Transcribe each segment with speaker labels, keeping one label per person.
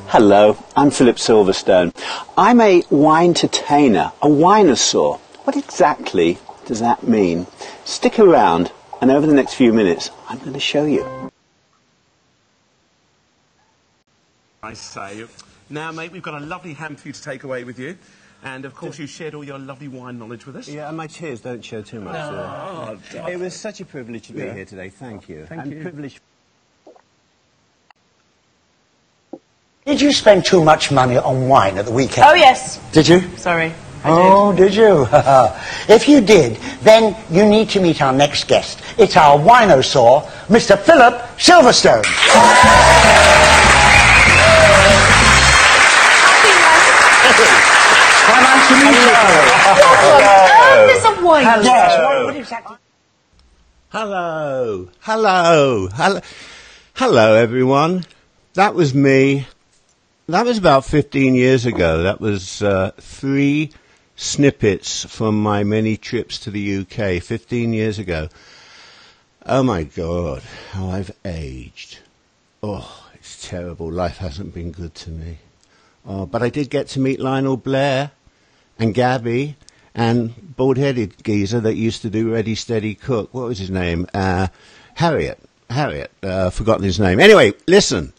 Speaker 1: Hello, I'm Philip Silverstone. I'm a wine-tertainer, a winosaur. What exactly does that mean? Stick around, and over the next few minutes, I'm going to show you.
Speaker 2: I say. Now, mate, we've got a lovely ham for you to take away with you. And, of course, you shared all your lovely wine knowledge with us.
Speaker 1: Yeah, and my tears don't show too much.
Speaker 2: No.
Speaker 1: It was such a privilege to be here today. Thank you.
Speaker 3: Thank you.
Speaker 1: Privileged.
Speaker 3: Did you spend too much money on wine at the weekend?
Speaker 4: Oh, yes.
Speaker 3: Did you?
Speaker 4: Sorry,
Speaker 3: Oh, did you? If you did, then you need to meet our next guest. It's our winosaur, Mr. Phillip Silverstone. How nice to meet you.
Speaker 4: There's a wine.
Speaker 3: Yes, what exactly?
Speaker 5: Hello, everyone. That was me. That was about 15 years ago. That was 3 snippets from my many trips to the UK 15 years ago. Oh, my God, how I've aged. Oh, it's terrible. Life hasn't been good to me. Oh, but I did get to meet Lionel Blair and Gabby and bald-headed geezer that used to do Ready, Steady, Cook. What was his name? Harriet. Forgotten his name. Anyway, listen.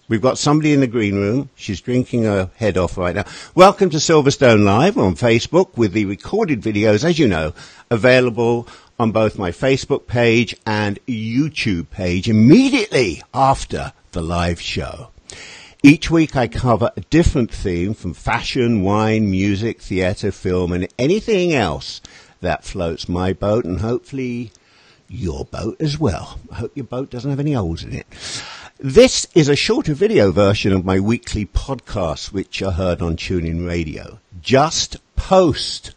Speaker 5: We've got somebody in the green room. She's drinking her head off right now. Welcome to Silverstone Live on Facebook with the recorded videos, as you know, available on both my Facebook page and YouTube page immediately after the live show. Each week I cover a different theme from fashion, wine, music, theatre, film, and anything else that floats my boat and hopefully your boat as well. I hope your boat doesn't have any holes in it. This is a shorter video version of my weekly podcast, which are heard on TuneIn Radio. Just post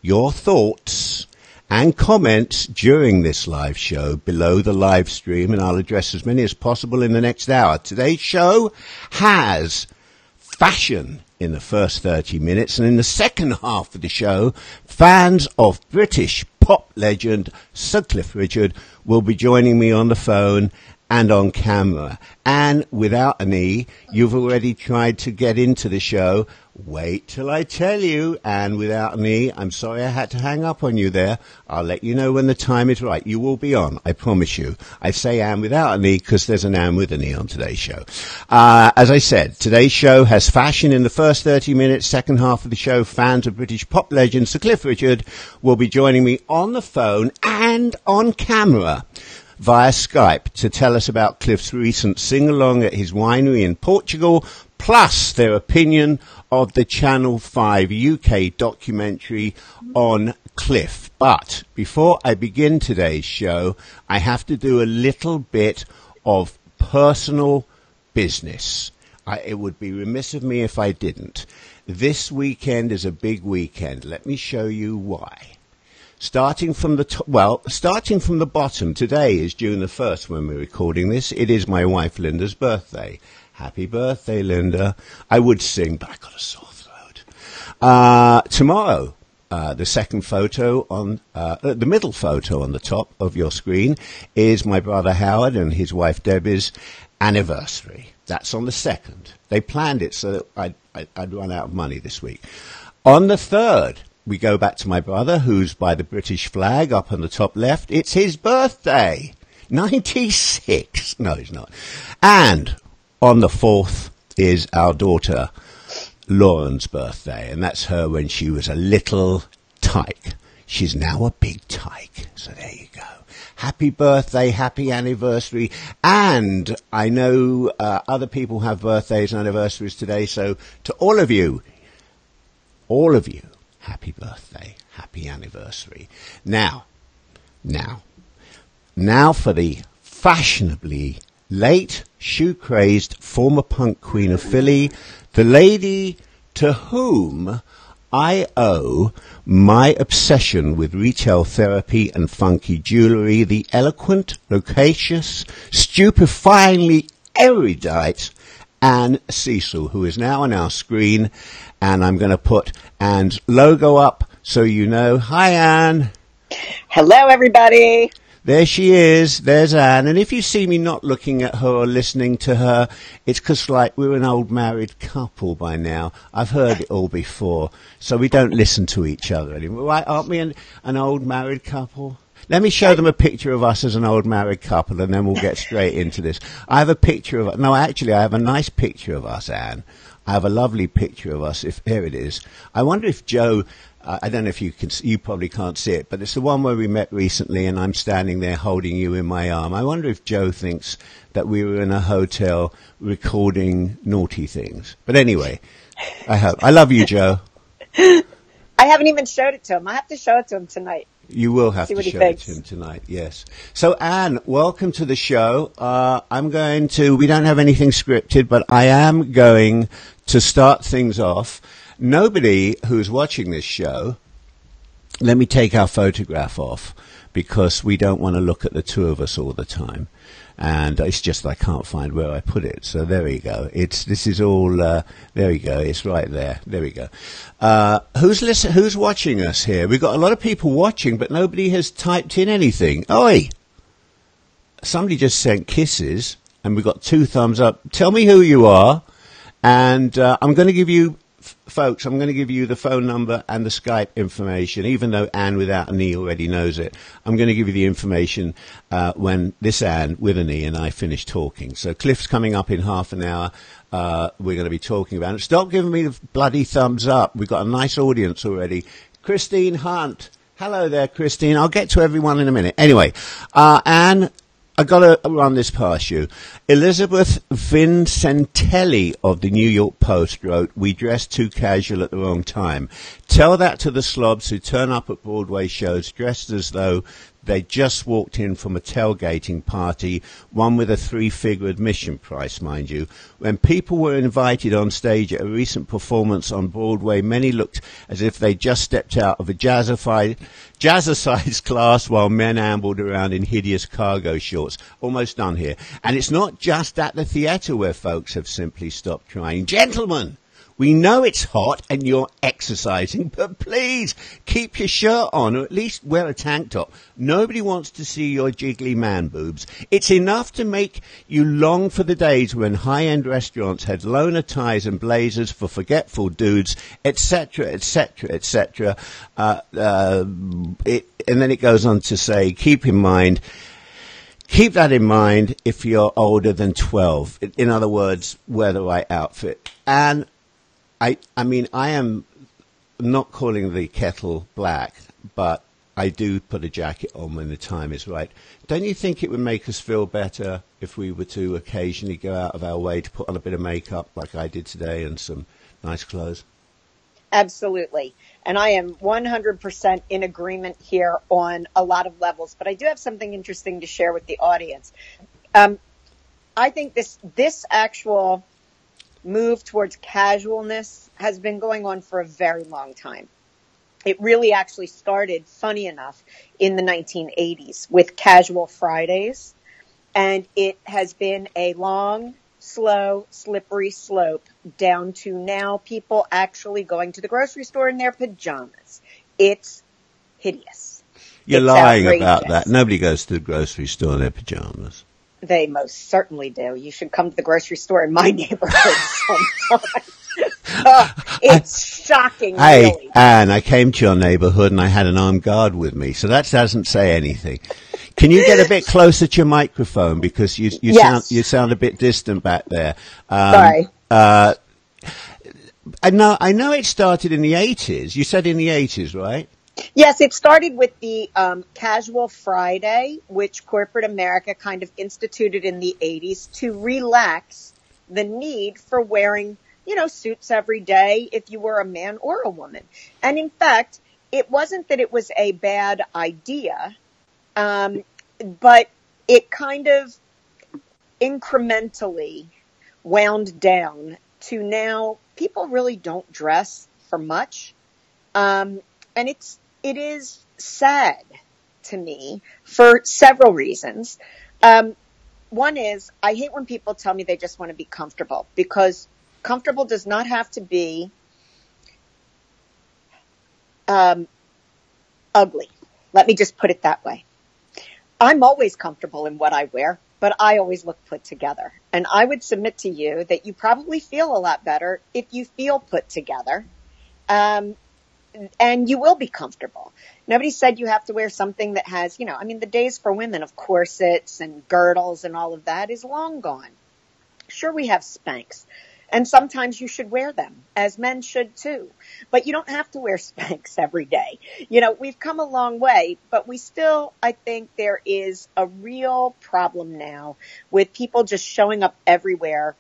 Speaker 5: your thoughts and comments during this live show below the live stream, and I'll address as many as possible in the next hour. Today's show has fashion in the first 30 minutes, and in the second half of the show, fans of British pop legend Sir Cliff Richard will be joining me on the phone and on camera. And without an E, you've already tried to get into the show. Wait till I tell you. And without an E, I'm sorry I had to hang up on you there. I'll let you know when the time is right. You will be on, I promise you. I say and without an E because there's an and with an E on today's show. As I said, today's show has fashion in the first 30 minutes. Second half of the show, fans of British pop legend Sir Cliff Richard will be joining me on the phone and on camera via Skype to tell us about Cliff's recent sing-along at his winery in Portugal, plus their opinion of the Channel 5 UK documentary on Cliff. But before I begin today's show, I have to do a little bit of personal business. It would be remiss of me if I didn't. This weekend is a big weekend. Let me show you why. Starting from the bottom, today is June the 1st when we're recording this. It is my wife Linda's birthday. Happy birthday, Linda. I would sing, but I got a sore throat. Tomorrow, the second photo on, the middle photo on the top of your screen is my brother Howard and his wife Debbie's anniversary. That's on the 2nd. They planned it so that I'd run out of money this week. On the 3rd, we go back to my brother, who's by the British flag up on the top left. It's his birthday. 96. No, he's not. And on the 4th is our daughter, Lauren's birthday. And that's her when she was a little tyke. She's now a big tyke. So there you go. Happy birthday, happy anniversary. And I know other people have birthdays and anniversaries today. So to all of you, happy birthday, happy anniversary. Now for the fashionably late, shoe-crazed former punk queen of Philly, the lady to whom I owe my obsession with retail therapy and funky jewellery, the eloquent, loquacious, stupefyingly erudite Anne Cecil, who is now on our screen, and I'm going to put Anne's logo up so you know. Hi, Anne.
Speaker 4: Hello, everybody.
Speaker 5: There she is. There's Anne. And if you see me not looking at her or listening to her, it's because, like, we're an old married couple by now. I've heard it all before. So we don't listen to each other anymore. Right? Aren't we an old married couple? Let me show them a picture of us as an old married couple, and then we'll get straight into this. I have a picture of... No, actually, I have a nice picture of us, Anne. I have a lovely picture of us. Here it is. I wonder if Joe... I don't know if you can. You probably can't see it, but it's the one where we met recently, and I'm standing there holding you in my arm. I wonder if Joe thinks that we were in a hotel recording naughty things. But anyway, I hope. I love you, Joe.
Speaker 4: I haven't even showed it to him. I have to show it to him tonight.
Speaker 5: You will have to show it to him tonight, yes. So, Anne, welcome to the show. We don't have anything scripted, but I am going to start things off. Nobody who's watching this show, let me take our photograph off, because we don't want to look at the two of us all the time. And it's just I can't find where I put it. So there we go. This is all, there we go. It's right there. There we go. Who's watching us here? We've got a lot of people watching, but nobody has typed in anything. Oi! Somebody just sent kisses, and we've got 2 thumbs up. Tell me who you are, and I'm going to give you... Folks, I'm going to give you the phone number and the Skype information, even though Anne without an E already knows it. I'm going to give you the information when this Anne with an E and I finish talking. So Cliff's coming up in half an hour. We're going to be talking about it. Stop giving me the bloody thumbs up. We've got a nice audience already. Christine Hunt. Hello there, Christine. I'll get to everyone in a minute. Anyway, Anne... I got to run this past you. Elizabeth Vincentelli of the New York Post wrote, "We dress too casual at the wrong time. Tell that to the slobs who turn up at Broadway shows dressed as though they just walked in from a tailgating party, one with a 3-figure admission price, mind you. When people were invited on stage at a recent performance on Broadway, many looked as if they just stepped out of a jazzercise class while men ambled around in hideous cargo shorts." Almost done here. And it's not just at the theatre where folks have simply stopped trying. Gentlemen, we know it's hot and you're exercising, but please keep your shirt on, or at least wear a tank top. Nobody wants to see your jiggly man boobs. It's enough to make you long for the days when high-end restaurants had loner ties and blazers for forgetful dudes, etc., etc., etc. And then it goes on to say, keep that in mind if you're older than 12. In other words, wear the right outfit. And I mean, I am not calling the kettle black, but I do put a jacket on when the time is right. Don't you think it would make us feel better if we were to occasionally go out of our way to put on a bit of makeup like I did today and some nice clothes?
Speaker 4: Absolutely. And I am 100% in agreement here on a lot of levels. But I do have something interesting to share with the audience. I think this actual move towards casualness has been going on for a very long time. It really actually started, funny enough, in the 1980s with Casual Fridays. And it has been a long, slow, slippery slope down to now people actually going to the grocery store in their pajamas. It's hideous.
Speaker 5: You're lying about that. Nobody goes to the grocery store in their pajamas.
Speaker 4: They most certainly do. You should come to the grocery store in my neighborhood sometime. It's shocking,
Speaker 5: Hey,
Speaker 4: really.
Speaker 5: Anne, I came to your neighborhood and I had an armed guard with me, so that doesn't say anything. Can you get a bit closer to your microphone, because you
Speaker 4: Yes.
Speaker 5: sound a bit distant back there?
Speaker 4: Sorry.
Speaker 5: I know it started in the 80s. You said in the 80s, right?
Speaker 4: Yes, it started with the Casual Friday, which corporate America kind of instituted in the 80s to relax the need for wearing, suits every day if you were a man or a woman. And in fact, it wasn't that it was a bad idea, but it kind of incrementally wound down to now people really don't dress for much. And it is sad to me for several reasons. One is I hate when people tell me they just want to be comfortable, because comfortable does not have to be ugly. Let me just put it that way. I'm always comfortable in what I wear, but I always look put together. And I would submit to you that you probably feel a lot better if you feel put together. And you will be comfortable. Nobody said you have to wear something that has, the days for women of corsets and girdles and all of that is long gone. Sure, we have Spanx. And sometimes you should wear them, as men should too. But you don't have to wear Spanx every day. We've come a long way, but we still, I think there is a real problem now with people just showing up everywhere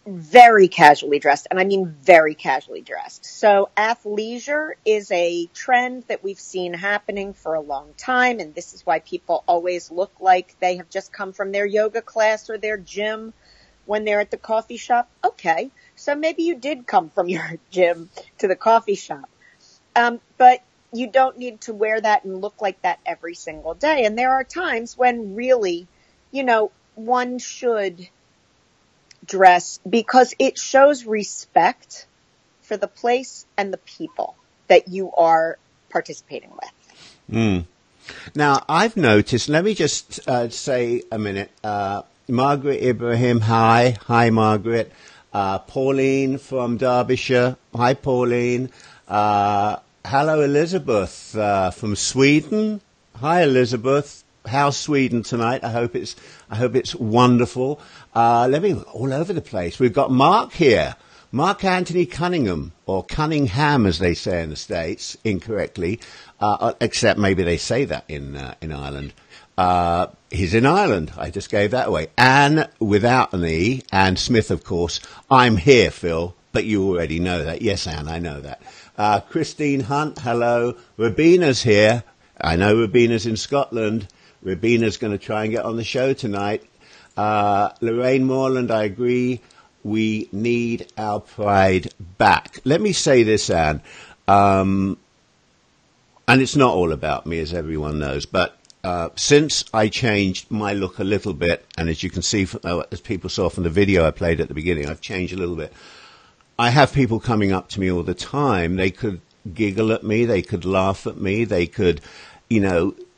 Speaker 4: very casually dressed, and I mean very casually dressed. So athleisure is a trend that we've seen happening for a long time, and this is why people always look like they have just come from their yoga class or their gym when they're at the coffee shop. Okay, so maybe you did come from your gym to the coffee shop. But you don't need to wear that and look like that every single day. And there are times when really, one should dress because it shows respect for the place and the people that you are participating with.
Speaker 5: Now, I've noticed, let me just say a minute, Margaret Ibrahim, hi Margaret, Pauline from Derbyshire, hi Pauline, hello Elizabeth from Sweden, hi Elizabeth. How's Sweden tonight? I hope it's wonderful. Let me all over the place. We've got Mark here, Mark Anthony Cunningham, or Cunningham as they say in the States, incorrectly, except maybe they say that in Ireland. He's in Ireland. I just gave that away. Anne without an E, Anne Smith, of course. I'm here, Phil, but you already know that. Yes, Anne, I know that. Christine Hunt, hello. Rabina's here. I know Rabina's in Scotland. Rabina's going to try and get on the show tonight. Lorraine Moreland, I agree. We need our pride back. Let me say this, Anne, and it's not all about me, as everyone knows, but since I changed my look a little bit, and as you can see, as people saw from the video I played at the beginning, I've changed a little bit. I have people coming up to me all the time. They could giggle at me. They could laugh at me. They could,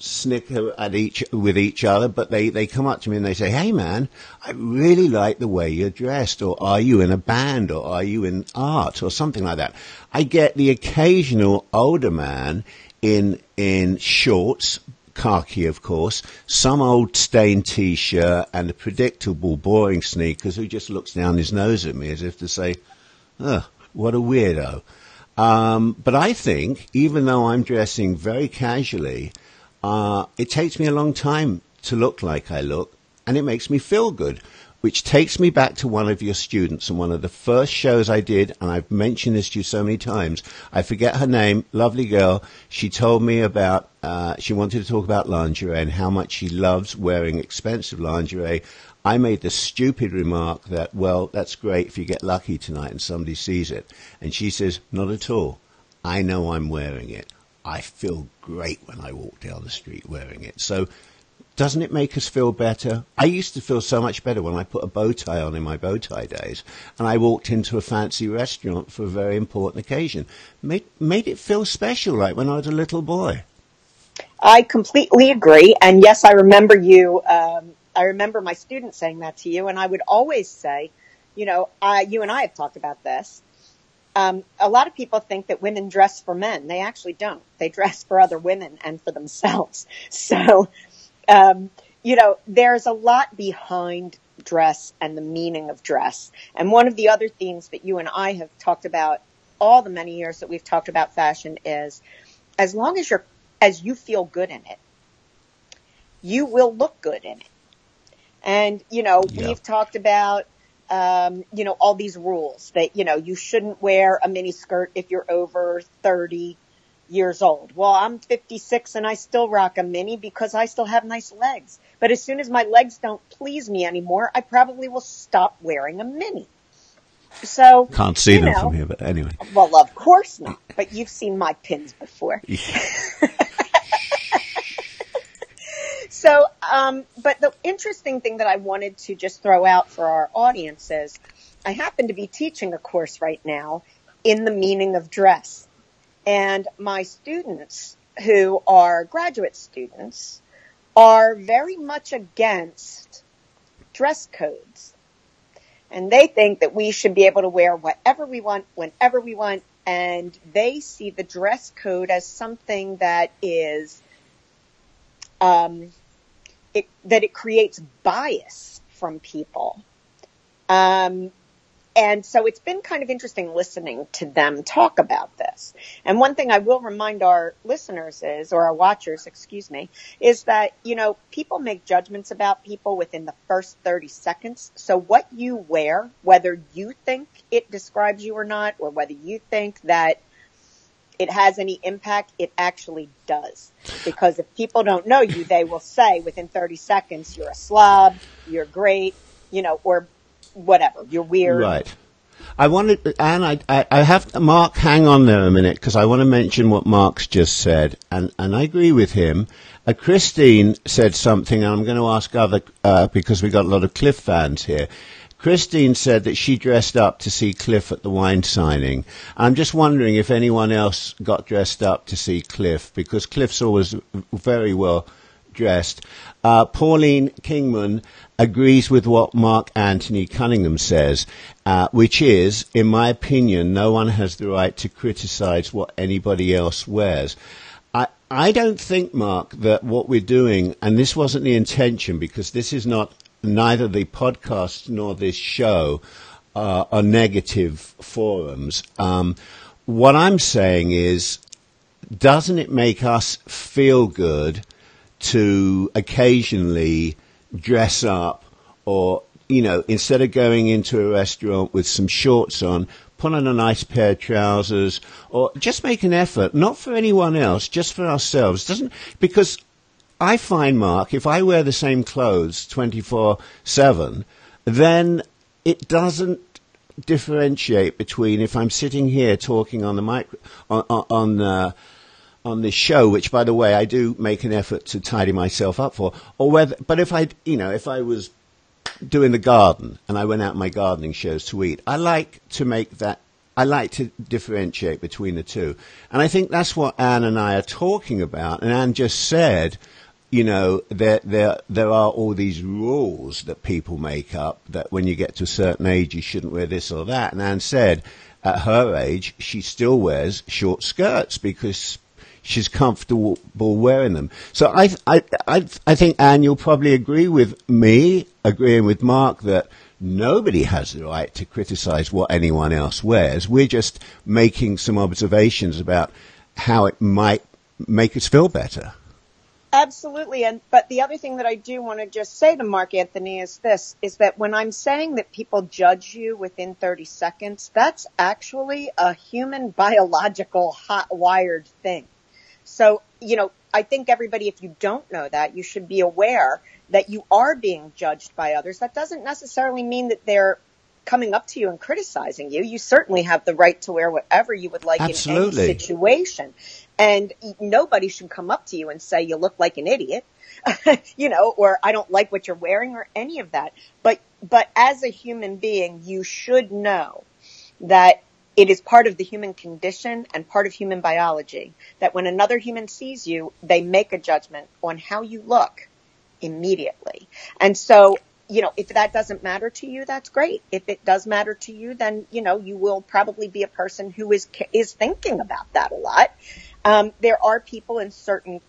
Speaker 5: snicker at with each other, but they come up to me and they say, hey man, I really like the way you're dressed, or are you in a band, or are you in art, or something like that. I get the occasional older man in shorts, khaki of course, some old stained t-shirt and the predictable boring sneakers who just looks down his nose at me as if to say, ugh, what a weirdo. But I think, even though I'm dressing very casually, it takes me a long time to look like I look, and it makes me feel good, which takes me back to one of your students and one of the first shows I did, and I've mentioned this to you so many times. I forget her name, lovely girl. She told me about, she wanted to talk about lingerie and how much she loves wearing expensive lingerie. I made the stupid remark that, well, that's great if you get lucky tonight and somebody sees it. And she says, not at all. I know I'm wearing it. I feel great when I walk down the street wearing it. So doesn't it make us feel better? I used to feel so much better when I put a bow tie on in my bow tie days and I walked into a fancy restaurant for a very important occasion. Made it feel special, like when I was a little boy.
Speaker 4: I completely agree. And yes, I remember you, I remember my students saying that to you, and I would always say, you and I have talked about this. A lot of people think that women dress for men. They actually don't. They dress for other women and for themselves. So, there's a lot behind dress and the meaning of dress. And one of the other themes that you and I have talked about all the many years that we've talked about fashion is, as long as you feel good in it, you will look good in it. And, we've talked about, all these rules that, you shouldn't wear a mini skirt if you're over 30 years old. Well, I'm 56 and I still rock a mini because I still have nice legs. But as soon as my legs don't please me anymore, I probably will stop wearing a mini. So
Speaker 5: can't see them from here, but anyway.
Speaker 4: Well, of course not. But you've seen my pins before. So, but the interesting thing that I wanted to just throw out for our audience is I happen to be teaching a course right now in the meaning of dress. And my students who are graduate students are very much against dress codes. And they think that we should be able to wear whatever we want, whenever we want. And they see the dress code as something that is, that it creates bias from people. And so it's been kind of interesting listening to them talk about this. And one thing I will remind our listeners or our watchers, is that, people make judgments about people within the first 30 seconds. So what you wear, whether you think it describes you or not, or whether you think that it has any impact, it actually does. Because if people don't know you, they will say within 30 seconds, you're a slob, you're great, or whatever, you're weird.
Speaker 5: Right. I wanted, Anne, I have Mark hang on there a minute because I want to mention what Mark's just said, and I agree with him. Christine said something, and I'm going to ask other because we got a lot of Cliff fans here. Christine said that she dressed up to see Cliff at the wine signing. I'm just wondering if anyone else got dressed up to see Cliff, because Cliff's always very well dressed. Pauline Kingman agrees with what Mark Anthony Cunningham says, which is, in my opinion, no one has the right to criticize what anybody else wears. I don't think, Mark, that what we're doing, and this wasn't the intention, because this is neither the podcast nor this show are negative forums. What I'm saying is, doesn't it make us feel good to occasionally dress up, or, instead of going into a restaurant with some shorts on, put on a nice pair of trousers, or just make an effort, not for anyone else, just for ourselves. Because I find, Mark, if I wear the same clothes 24/7, then it doesn't differentiate between if I'm sitting here talking on the on this show, which, by the way, I do make an effort to tidy myself up for, or whether, but if I was doing the garden and I went out my gardening shows to eat, I like to differentiate between the two. And I think that's what Anne and I are talking about. And Anne just said, there are all these rules that people make up that when you get to a certain age, you shouldn't wear this or that. And Anne said at her age, she still wears short skirts because she's comfortable wearing them. So I think, Anne, you'll probably agree with me, agreeing with Mark, that nobody has the right to criticize what anyone else wears. We're just making some observations about how it might make us feel better.
Speaker 4: Absolutely. But the other thing that I do want to just say to Mark Anthony is that when I'm saying that people judge you within 30 seconds, that's actually a human biological hot-wired thing. So, I think everybody, if you don't know that, you should be aware that you are being judged by others. That doesn't necessarily mean that they're coming up to you and criticizing you. You certainly have the right to wear whatever you would like
Speaker 5: Absolutely.
Speaker 4: In any situation. And nobody should come up to you and say you look like an idiot, or I don't like what you're wearing or any of that. But as a human being, you should know that it is part of the human condition and part of human biology that when another human sees you, they make a judgment on how you look immediately. And so, if that doesn't matter to you, that's great. If it does matter to you, then, you will probably be a person who is thinking about that a lot. There are people in certain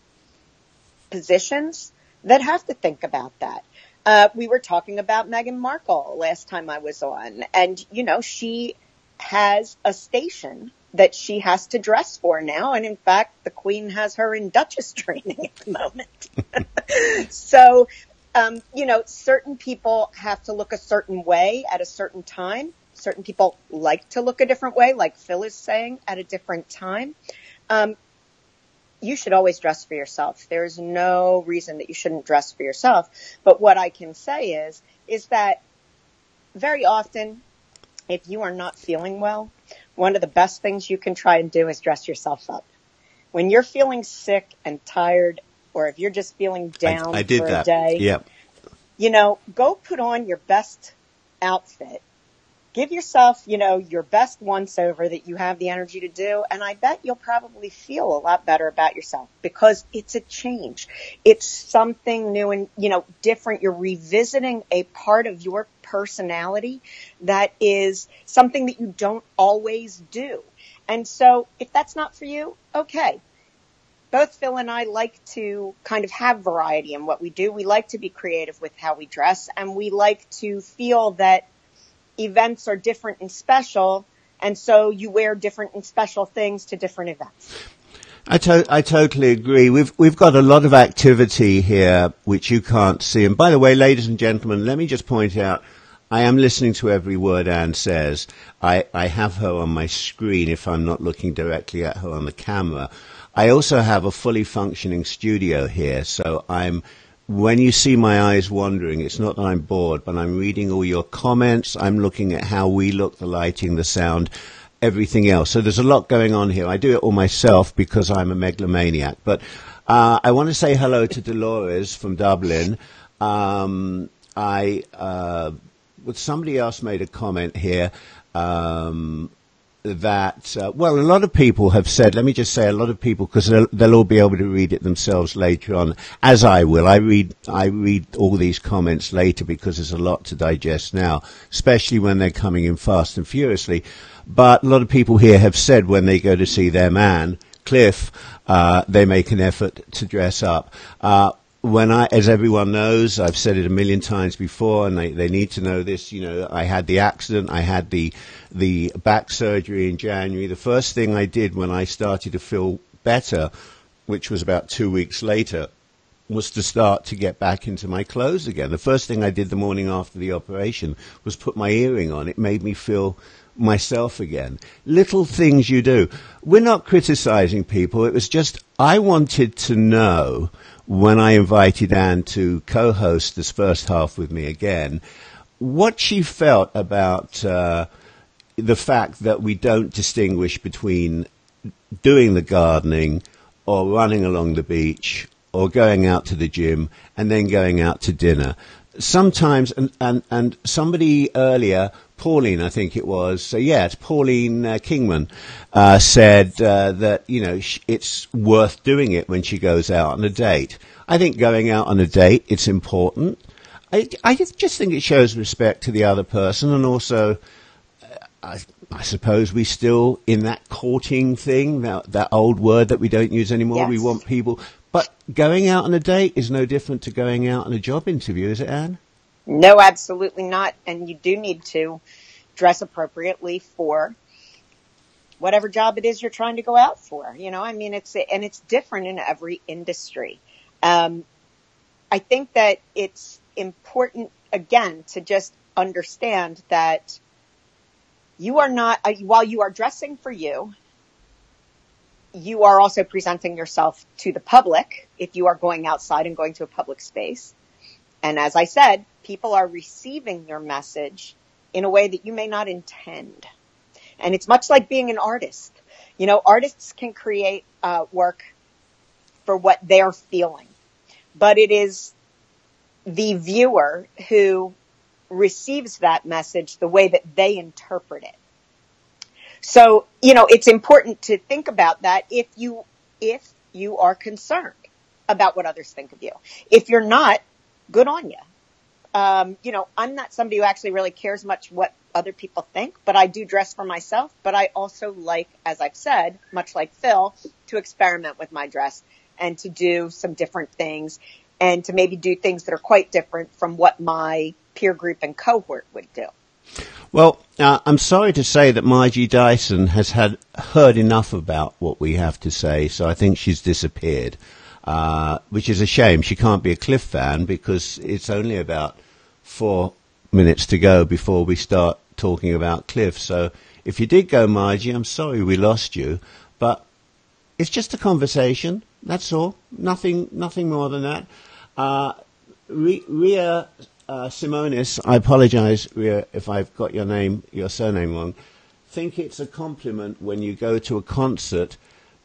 Speaker 4: positions that have to think about that. We were talking about Meghan Markle last time I was on, and, she has a station that she has to dress for now. And in fact, the Queen has her in Duchess training at the moment. So, certain people have to look a certain way at a certain time. Certain people like to look a different way, like Phil is saying, at a different time. You should always dress for yourself. There's no reason that you shouldn't dress for yourself. But what I can say is that very often, if you are not feeling well, one of the best things you can try and do is dress yourself up. When you're feeling sick and tired, or if you're just feeling down
Speaker 5: I did
Speaker 4: for
Speaker 5: that.
Speaker 4: a day,
Speaker 5: Yep.
Speaker 4: go put on your best outfit, give yourself, your best once over that you have the energy to do. And I bet you'll probably feel a lot better about yourself because it's a change. It's something new and, different. You're revisiting a part of your personality that is something that you don't always do. And so if that's not for you, okay. Both Phil and I like to kind of have variety in what we do. We like to be creative with how we dress, and we like to feel that events are different and special, and so you wear different and special things to different events.
Speaker 5: I totally agree. We've got a lot of activity here which you can't see. And by the way, ladies and gentlemen, let me just point out, I am listening to every word Anne says. I have her on my screen if I'm not looking directly at her on the camera. I also have a fully functioning studio here, so when you see my eyes wandering, it's not that I'm bored, but I'm reading all your comments. I'm looking at how we look, the lighting, the sound, everything else. So there's a lot going on here. I do it all myself because I'm a megalomaniac. But I want to say hello to Dolores from Dublin. Somebody else made a comment here. That, a lot of people have said, let me just say a lot of people, because they'll all be able to read it themselves later on, as I will. I read all these comments later because there's a lot to digest now, especially when they're coming in fast and furiously. But a lot of people here have said when they go to see their man, Cliff, they make an effort to dress up. As everyone knows, I've said it a million times before, and they need to know this, I had the accident, I had the back surgery in January. The first thing I did when I started to feel better, which was about 2 weeks later, was to start to get back into my clothes again. The first thing I did the morning after the operation was put my earring on. It made me feel myself again. Little things you do. We're not criticizing people. It was just I wanted to know, when I invited Anne to co-host this first half with me again, what she felt about the fact that we don't distinguish between doing the gardening or running along the beach or going out to the gym and then going out to dinner. Sometimes, and somebody earlier, Pauline, I think it was, it's Pauline Kingman, said that, it's worth doing it when she goes out on a date. I think going out on a date, it's important. I just think it shows respect to the other person, and also, I suppose we still, in that courting thing, that old word that we don't use anymore,
Speaker 4: yes.
Speaker 5: We want people. But going out on a date is no different to going out on a job interview, is it, Anne?
Speaker 4: No, absolutely not. And you do need to dress appropriately for whatever job it is you're trying to go out for. It's different in every industry. I think that it's important, again, to just understand that you are not, while you are dressing for you, you are also presenting yourself to the public if you are going outside and going to a public space. And as I said, people are receiving your message in a way that you may not intend. And it's much like being an artist. Artists can create work for what they're feeling, but it is the viewer who receives that message the way that they interpret it. So, it's important to think about that if you are concerned about what others think of you. If you're not, good on you. I'm not somebody who actually really cares much what other people think, but I do dress for myself. But I also like, as I've said, much like Phil, to experiment with my dress and to do some different things and to maybe do things that are quite different from what my peer group and cohort would do.
Speaker 5: Well, I'm sorry to say that Margie Dyson has heard enough about what we have to say, so I think she's disappeared, which is a shame. She can't be a Cliff fan because it's only about 4 minutes to go before we start talking about Cliff. So if you did go, Margie, I'm sorry we lost you, but it's just a conversation. That's all. Nothing more than that. Ria Simonis, I apologize, Ria, if I've got your surname wrong. Think it's a compliment when you go to a concert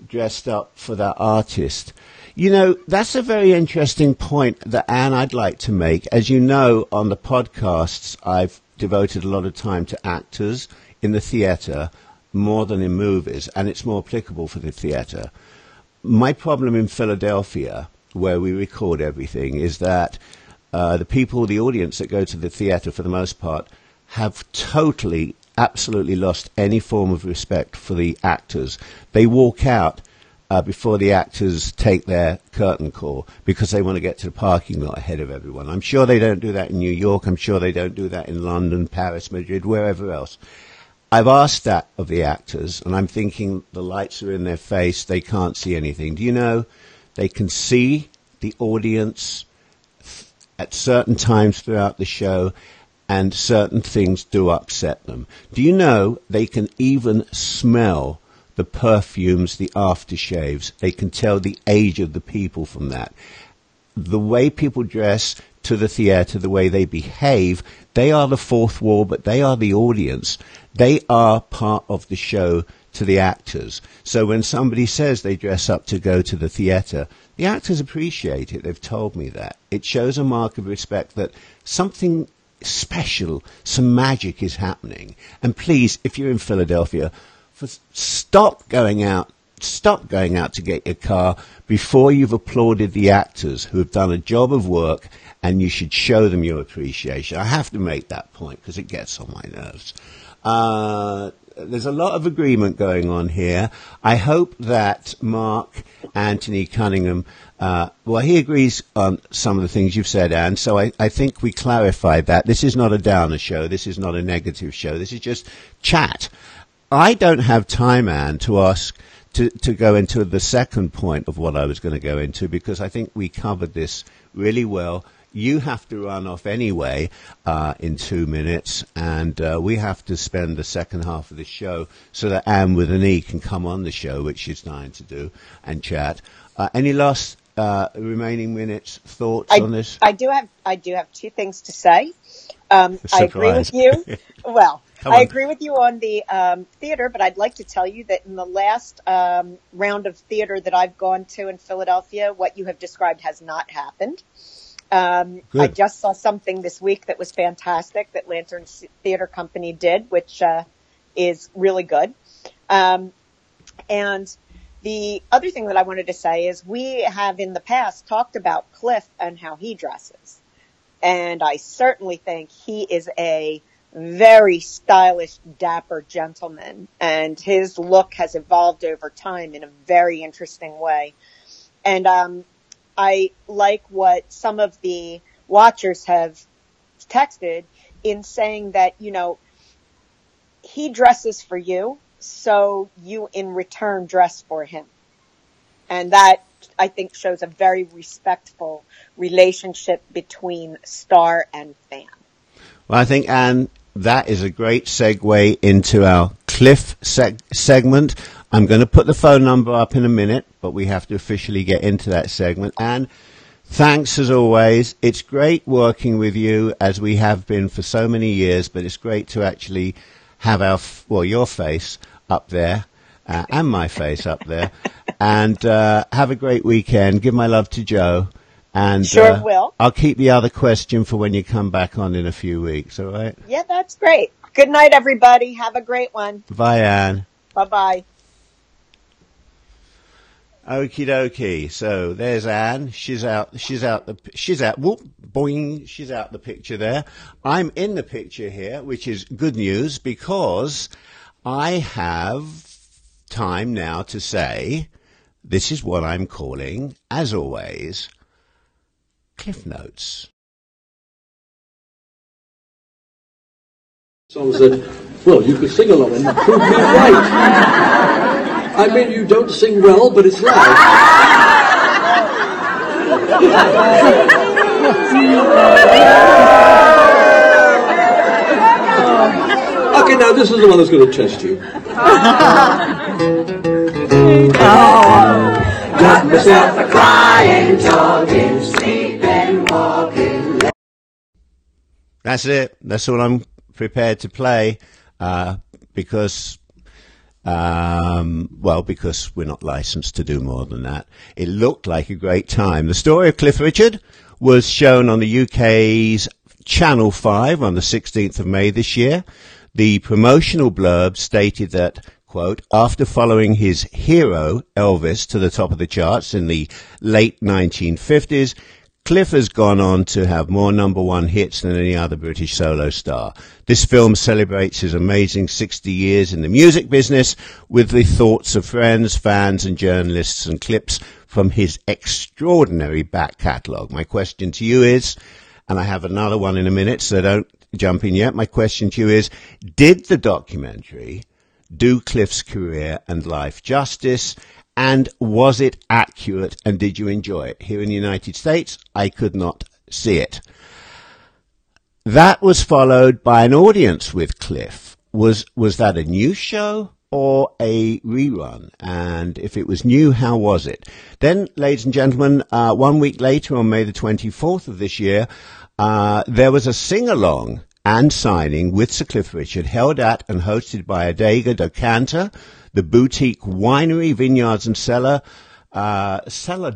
Speaker 5: dressed up for that artist. That's a very interesting point that, Anne, I'd like to make. As you know, on the podcasts, I've devoted a lot of time to actors in the theatre more than in movies, and it's more applicable for the theatre. My problem in Philadelphia, where we record everything, is that the people, the audience that go to the theatre for the most part, have totally, absolutely lost any form of respect for the actors. They walk out before the actors take their curtain call because they want to get to the parking lot ahead of everyone. I'm sure they don't do that in New York. I'm sure they don't do that in London, Paris, Madrid, wherever else. I've asked that of the actors, and I'm thinking the lights are in their face. They can't see anything. Do you know they can see the audience at certain times throughout the show, and certain things do upset them? Do you know they can even smell the perfumes, the aftershaves? They can tell the age of the people from that. The way people dress to the theatre, the way they behave, they are the fourth wall, but they are the audience. They are part of the show to the actors. So when somebody says they dress up to go to the theatre, the actors appreciate it. They've told me that. It shows a mark of respect that something special, some magic is happening. And please, if you're in Philadelphia, stop going out to get your car before you've applauded the actors who have done a job of work, and you should show them your appreciation. I have to make that point because it gets on my nerves. There's a lot of agreement going on here. I hope that Mark Anthony Cunningham, he agrees on some of the things you've said, Anne, so I think we clarified that. This is not a downer show. This is not a negative show. This is just chat. I don't have time, Anne, to ask to go into the second point of what I was going to go into, because I think we covered this really well. You have to run off anyway in 2 minutes, and we have to spend the second half of the show so that Anne with an E can come on the show, which she's dying to do, and chat. Any last remaining minutes, thoughts on this?
Speaker 4: I do have two things to say. I agree with you. Well, I agree with you on the theater, but I'd like to tell you that in the last round of theater that I've gone to in Philadelphia, what you have described has not happened. I just saw something this week that was fantastic that Lantern Theater Company did, which is really good. And the other thing that I wanted to say is we have in the past talked about Cliff and how he dresses. And I certainly think he is a very stylish, dapper gentleman. And his look has evolved over time in a very interesting way. And I like what some of the watchers have texted in saying that, you know, he dresses for you, so you in return dress for him. And that, I think, shows a very respectful relationship between star and fan.
Speaker 5: Well, I think, Anne, that is a great segue into our Cliff segment. I'm going to put the phone number up in a minute, but we have to officially get into that segment. And thanks as always. It's great working with you, as we have been for so many years, but it's great to actually have your face up there and my face up there. And have a great weekend. Give my love to Joe. And
Speaker 4: sure will.
Speaker 5: I'll keep the other question for when you come back on in a few weeks, all right?
Speaker 4: Yeah, that's great. Good night, everybody. Have a great one.
Speaker 5: Bye, Anne.
Speaker 4: Bye-bye.
Speaker 5: Okie dokie. So there's Anne. She's out the picture there. I'm in the picture here, which is good news because I have time now to say this is what I'm calling, as always, Cliff Notes.
Speaker 6: Song said, well, you could sing along and prove me right. I mean, you don't sing well, but it's loud. Okay, now this is the one that's going to test you. Got myself a crying, talking, sleeping, walking.
Speaker 5: That's it. That's all I'm prepared to play because we're not licensed to do more than that. It looked like a great time. The story of Cliff Richard was shown on the UK's Channel 5 on the 16th of May this year. The promotional blurb stated that, quote, after following his hero, Elvis, to the top of the charts in the late 1950s, Cliff has gone on to have more number one hits than any other British solo star. This film celebrates his amazing 60 years in the music business with the thoughts of friends, fans and journalists and clips from his extraordinary back catalogue. My question to you is, and I have another one in a minute, so don't jump in yet. My question to you is, did the documentary do Cliff's career and life justice? And was it accurate, and did you enjoy it? Here in the United States, I could not see it. That was followed by an audience with Cliff. Was that a new show or a rerun? And if it was new, how was it? Then, ladies and gentlemen, 1 week later, on May the 24th of this year, there was a sing-along and signing with Sir Cliff Richard held at and hosted by Adega Decanter, the boutique winery, vineyards and cellar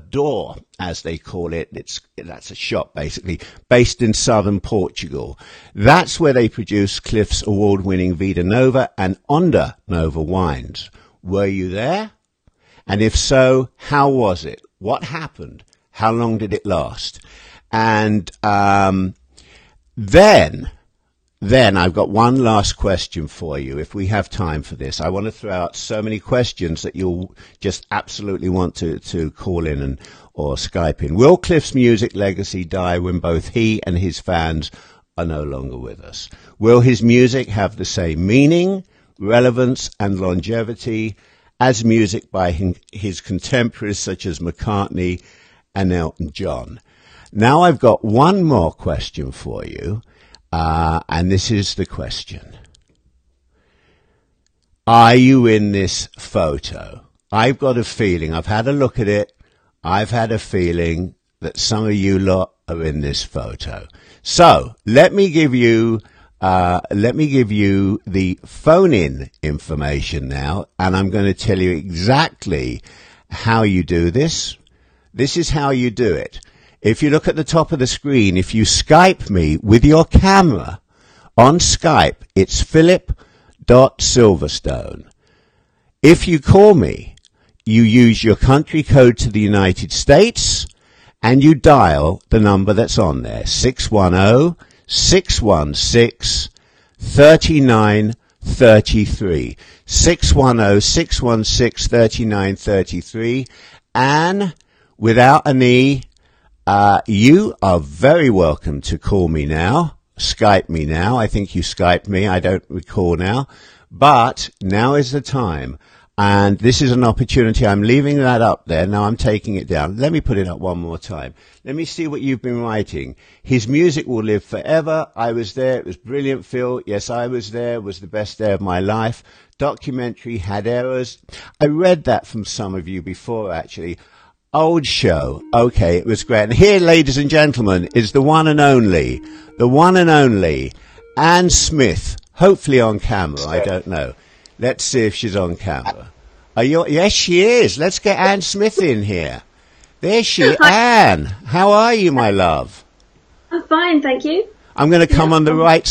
Speaker 5: door, as they call it. That's a shop, basically, based in southern Portugal. That's where they produce Cliff's award-winning Vida Nova and Onda Nova wines. Were you there? And if so, how was it? What happened? How long did it last? And Then I've got one last question for you, if we have time for this. I want to throw out so many questions that you'll just absolutely want to call in or Skype in. Will Cliff's music legacy die when both he and his fans are no longer with us? Will his music have the same meaning, relevance and longevity as music by his contemporaries such as McCartney and Elton John? Now I've got one more question for you. And this is the question. Are you in this photo? I've got a feeling, I've had a look at it, I've had a feeling that some of you lot are in this photo. So, let me give you the phone-in information now, and I'm going to tell you exactly how you do this. This is how you do it. If you look at the top of the screen, if you Skype me with your camera on Skype, it's Phillip.Silverstone. If you call me, you use your country code to the United States and you dial the number that's on there, 610-616-3933. 610-616-3933. And without an E, you are very welcome to call me now, Skype me now. I think you Skyped me, I don't recall now. But now is the time. And this is an opportunity. I'm leaving that up there. Now I'm taking it down. Let me put it up one more time. Let me see what you've been writing. His music will live forever. I was there. It was brilliant, Phil. Yes, I was there. It was the best day of my life. Documentary had errors. I read that from some of you before, actually. Old show. Okay, it was great. And here, ladies and gentlemen, is the one and only Anne Smith. Hopefully on camera. I don't know. Let's see if she's on camera. Yes, she is. Let's get Anne Smith in here. There she is. Anne, how are you, my love?
Speaker 7: I'm fine, thank you.
Speaker 5: I'm going to come on the right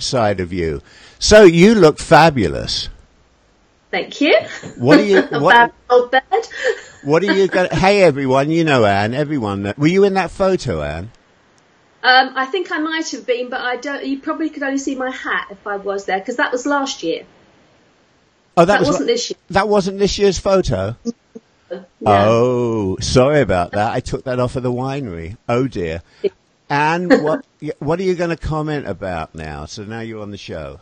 Speaker 5: side of you. So you look fabulous.
Speaker 7: Thank you.
Speaker 5: What are you?
Speaker 7: Old bed.
Speaker 5: What are you going? Hey, everyone! You know Anne. Everyone. Were you in that photo, Anne?
Speaker 7: I think I might have been, but I don't. You probably could only see my hat if I was there, because that was last year.
Speaker 5: Oh, that
Speaker 7: wasn't this year.
Speaker 5: That wasn't this year's photo.
Speaker 7: No.
Speaker 5: Oh, sorry about that. I took that off of the winery. Oh dear. Anne, what are you going to comment about now? So now you're on the show.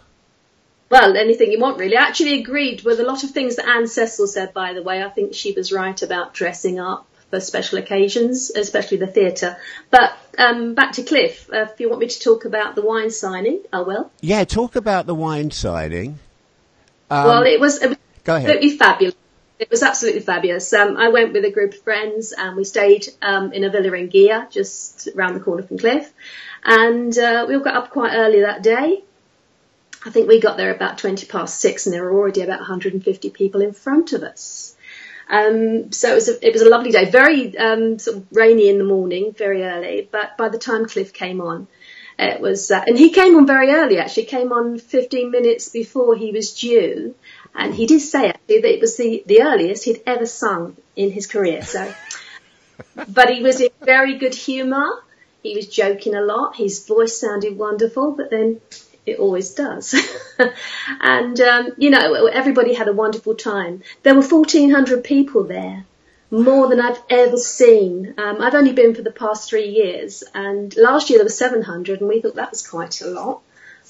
Speaker 7: Well, anything you want, really. I actually agreed with a lot of things that Anne Cecil said, by the way. I think she was right about dressing up for special occasions, especially the theatre. But back to Cliff. If you want me to talk about the wine signing, I will. Yeah,
Speaker 5: talk about the wine signing.
Speaker 7: Well, it was
Speaker 5: go ahead.
Speaker 7: Absolutely fabulous. It was absolutely fabulous. I went with a group of friends and we stayed in a villa in Gia, just around the corner from Cliff. And we all got up quite early that day. I think we got there about 6:20 and there were already about 150 people in front of us. So it was a lovely day, very sort of rainy in the morning, very early, but by the time Cliff came on, It was, and he came on very early, actually. Came on 15 minutes before he was due. And he did say, actually, that it was the earliest he'd ever sung in his career. So, but he was in very good humour. He was joking a lot. His voice sounded wonderful, but then it always does. And, everybody had a wonderful time. There were 1,400 people there, more than I've ever seen. I've only been for the past 3 years, and last year there were 700, and we thought that was quite a lot.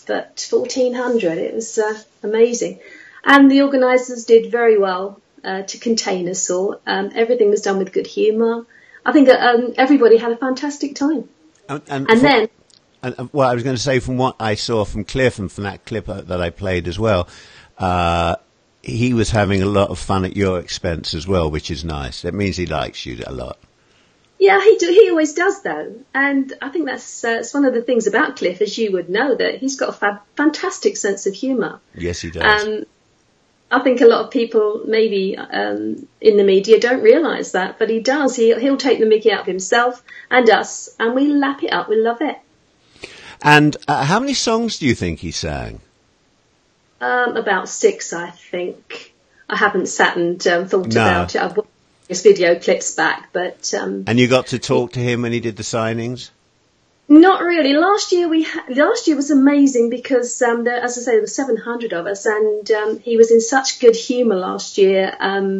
Speaker 7: But 1,400, it was amazing. And the organisers did very well to contain us all. Everything was done with good humour. I think everybody had a fantastic time.
Speaker 5: Well, I was going to say, from what I saw from Cliff and from that clip that I played as well, he was having a lot of fun at your expense as well, which is nice. That means he likes you a lot.
Speaker 7: Yeah, he always does, though. And I think that's it's one of the things about Cliff, as you would know, that he's got a fantastic sense of humour.
Speaker 5: Yes, he does.
Speaker 7: I think a lot of people maybe in the media don't realise that, but he does. He'll take the mickey out of himself and us, and we lap it up. We love it.
Speaker 5: And how many songs do you think he sang?
Speaker 7: About 6, I think. I haven't sat and thought about it. I've watched his video clips back, but...
Speaker 5: and you got to talk to him when he did the signings?
Speaker 7: Not really. Last year was amazing because, as I say, there were 700 of us, and he was in such good humour last year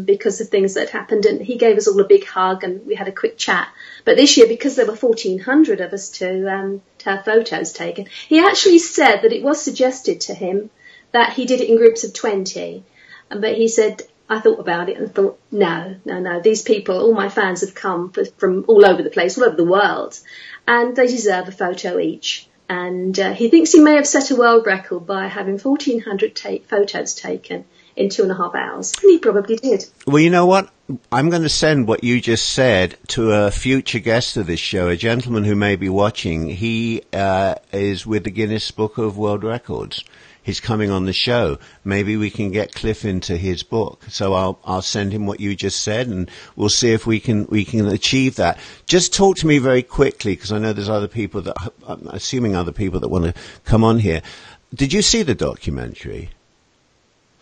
Speaker 7: because of things that happened, and he gave us all a big hug, and we had a quick chat. But this year, because there were 1,400 of us to have photos taken, he actually said that it was suggested to him that he did it in groups of 20, but he said, I thought about it and thought, no, these people, all my fans have come from all over the place, all over the world, and they deserve a photo each. And he thinks he may have set a world record by having 1,400 photos taken in 2.5 hours. And he probably did.
Speaker 5: Well, you know what? I'm going to send what you just said to a future guest of this show, a gentleman who may be watching. He is with the Guinness Book of World Records. He's coming on the show. Maybe we can get Cliff into his book. So I'll send him what you just said, and we'll see if we can achieve that. Just talk to me very quickly, because I know there's other people that I'm assuming other people that want to come on here. Did you see the documentary?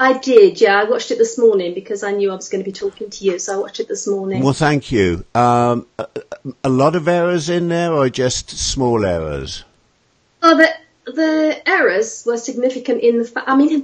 Speaker 7: I did, yeah. I watched it this morning because I knew I was going to be talking to you, so I watched it this morning.
Speaker 5: Well, thank you. A lot of errors in there, or just small errors?
Speaker 7: Oh, the errors were significant in